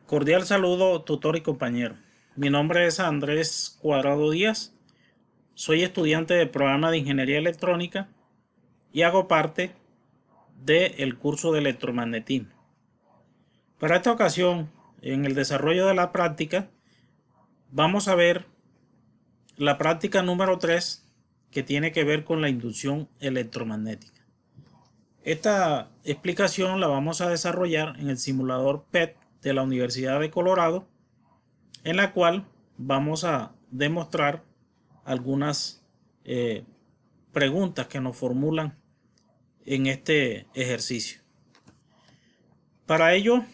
Cordial saludo, tutor y compañero. Mi nombre es Andrés Cuadrado Díaz. Soy estudiante del programa de Ingeniería Electrónica y hago parte del curso de electromagnetismo. Para esta ocasión, en el desarrollo de la práctica, vamos a ver la práctica número 3 que tiene que ver con la inducción electromagnética. Esta explicación la vamos a desarrollar en el simulador PET de la Universidad de Colorado, en la cual vamos a demostrar algunas preguntas que nos formulan en este ejercicio. Para ello,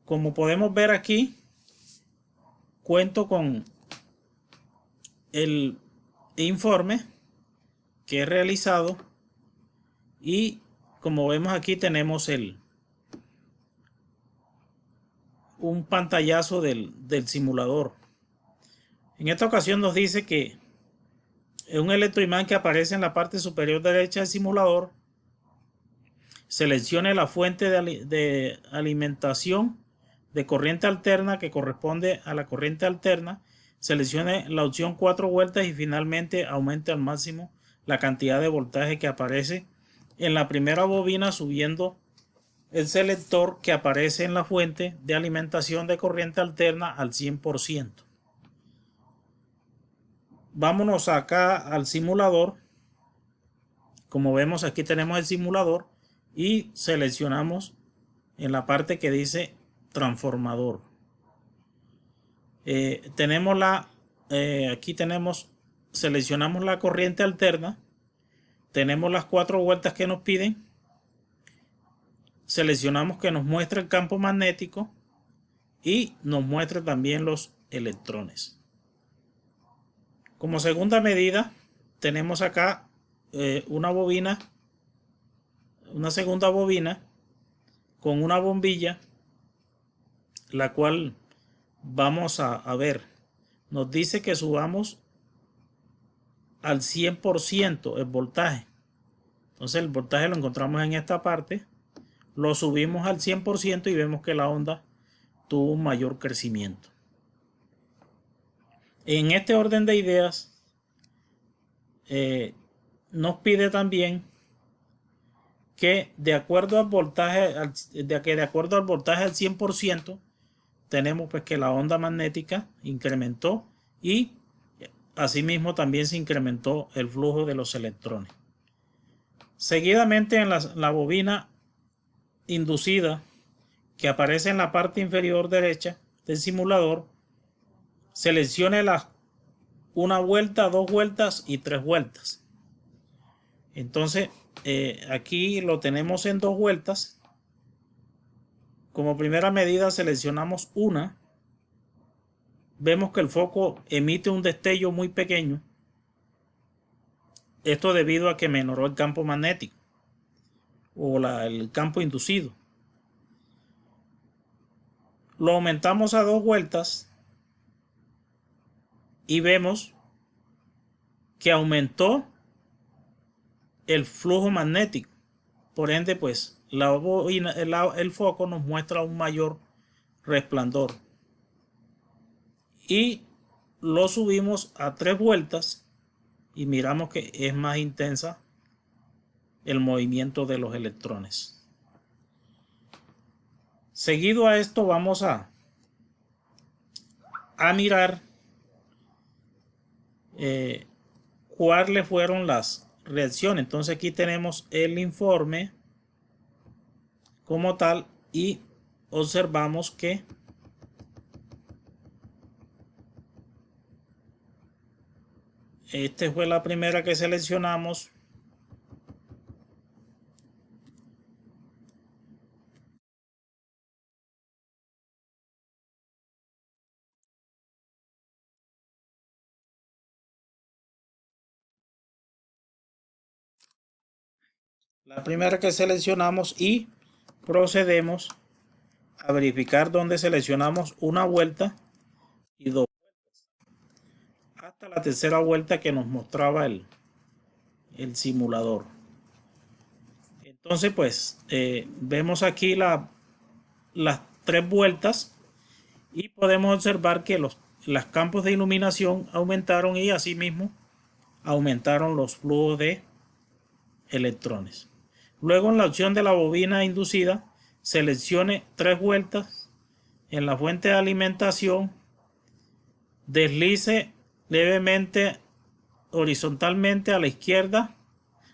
como podemos ver aquí, cuento con el informe que he realizado y como vemos aquí tenemos un pantallazo del simulador. En esta ocasión nos dice que un electroimán que aparece en la parte superior derecha del simulador seleccione la fuente de alimentación de corriente alterna que corresponde a la corriente alterna, seleccione la opción 4 vueltas y finalmente aumente al máximo la cantidad de voltaje que aparece en la primera bobina subiendo el selector que aparece en la fuente de alimentación de corriente alterna al 100%. Vámonos acá al simulador. Como vemos, aquí tenemos el simulador y seleccionamos en la parte que dice transformador. Seleccionamos la corriente alterna, tenemos las 4 vueltas que nos piden, seleccionamos que nos muestre el campo magnético y nos muestre también los electrones. Como segunda medida tenemos acá una segunda bobina con una bombilla, la cual vamos a ver. Nos dice que subamos al 100% el voltaje. Entonces el voltaje lo encontramos en esta parte, lo subimos al 100% y vemos que la onda tuvo un mayor crecimiento. En este orden de ideas nos pide también que de acuerdo al voltaje al 100% tenemos pues que la onda magnética incrementó y asimismo también se incrementó el flujo de los electrones. Seguidamente en la bobina inducida que aparece en la parte inferior derecha del simulador, seleccione una vuelta, 2 vueltas y 3 vueltas. Entonces aquí lo tenemos en 2 vueltas. Como primera medida seleccionamos una. Vemos que el foco emite un destello muy pequeño. Esto debido a que menoró el campo magnético o el campo inducido. Lo aumentamos a 2 vueltas y vemos que aumentó el flujo magnético. Por ende, pues el foco nos muestra un mayor resplandor. Y lo subimos a 3 vueltas y miramos que es más intensa el movimiento de los electrones. Seguido a esto vamos a mirar cuáles fueron las reacciones. Entonces aquí tenemos el informe como tal y observamos que esta fue la primera que seleccionamos. La primera que seleccionamos y procedemos a verificar donde seleccionamos una vuelta y 2 vueltas hasta la tercera vuelta que nos mostraba el simulador. Entonces pues vemos aquí las 3 vueltas y podemos observar que los campos de iluminación aumentaron y asimismo aumentaron los flujos de electrones. Luego, en la opción de la bobina inducida, seleccione 3 vueltas en la fuente de alimentación, deslice levemente horizontalmente a la izquierda,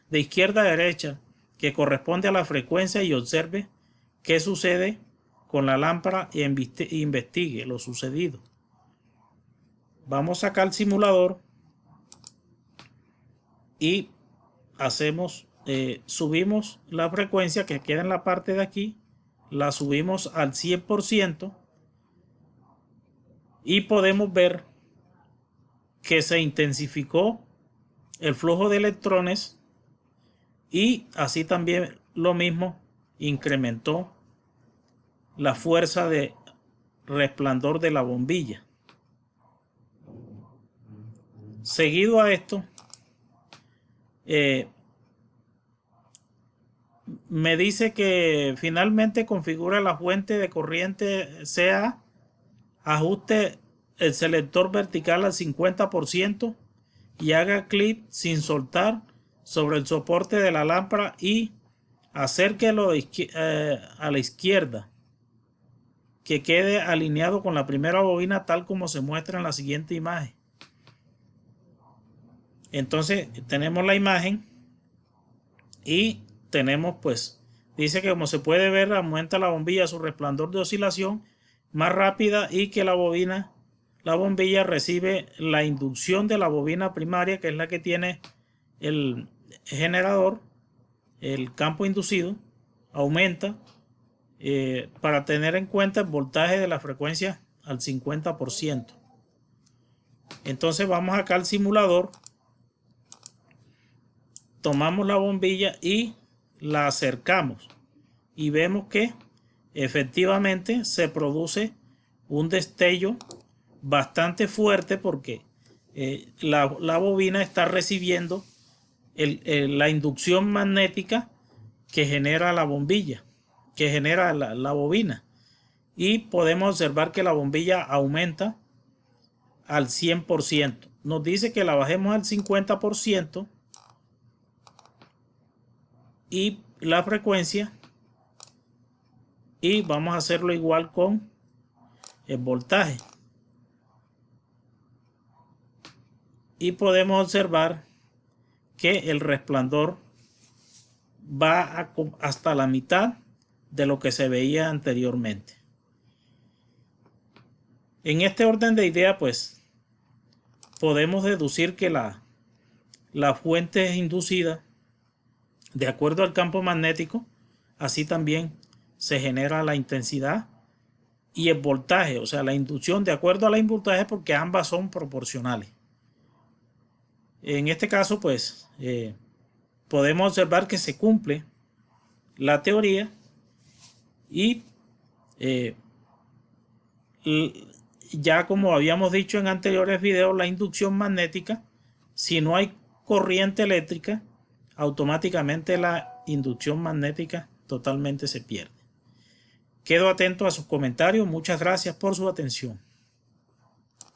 de izquierda a derecha, que corresponde a la frecuencia, y observe qué sucede con la lámpara e investigue lo sucedido. Vamos acá al simulador y hacemos, subimos la frecuencia que queda en la parte de aquí, la subimos al 100% y podemos ver que se intensificó el flujo de electrones y así también lo mismo incrementó la fuerza de resplandor de la bombilla. Seguido a esto, me dice que finalmente configura la fuente de corriente CA, ajuste el selector vertical al 50% y haga clic sin soltar sobre el soporte de la lámpara y acérquelo a la izquierda, que quede alineado con la primera bobina tal como se muestra en la siguiente imagen. Entonces tenemos la imagen y tenemos, pues, dice que como se puede ver, aumenta la bombilla su resplandor de oscilación más rápida y que la bombilla recibe la inducción de la bobina primaria, que es la que tiene el generador, el campo inducido, aumenta para tener en cuenta el voltaje de la frecuencia al 50%. Entonces vamos acá al simulador, tomamos la bombilla y la acercamos y vemos que efectivamente se produce un destello bastante fuerte porque la bobina está recibiendo la inducción magnética que genera la bombilla, que genera la bobina, y podemos observar que la bombilla aumenta al 100%. Nos dice que la bajemos al 50% y la frecuencia, y vamos a hacerlo igual con el voltaje, y podemos observar que el resplandor va hasta la mitad de lo que se veía anteriormente. En este orden de idea, pues podemos deducir que la fuente inducida, de acuerdo al campo magnético, así también se genera la intensidad y el voltaje, o sea, la inducción de acuerdo a la voltaje, porque ambas son proporcionales. En este caso, pues, podemos observar que se cumple la teoría y ya como habíamos dicho en anteriores videos, la inducción magnética, si no hay corriente eléctrica, automáticamente la inducción magnética totalmente se pierde. Quedo atento a sus comentarios. Muchas gracias por su atención.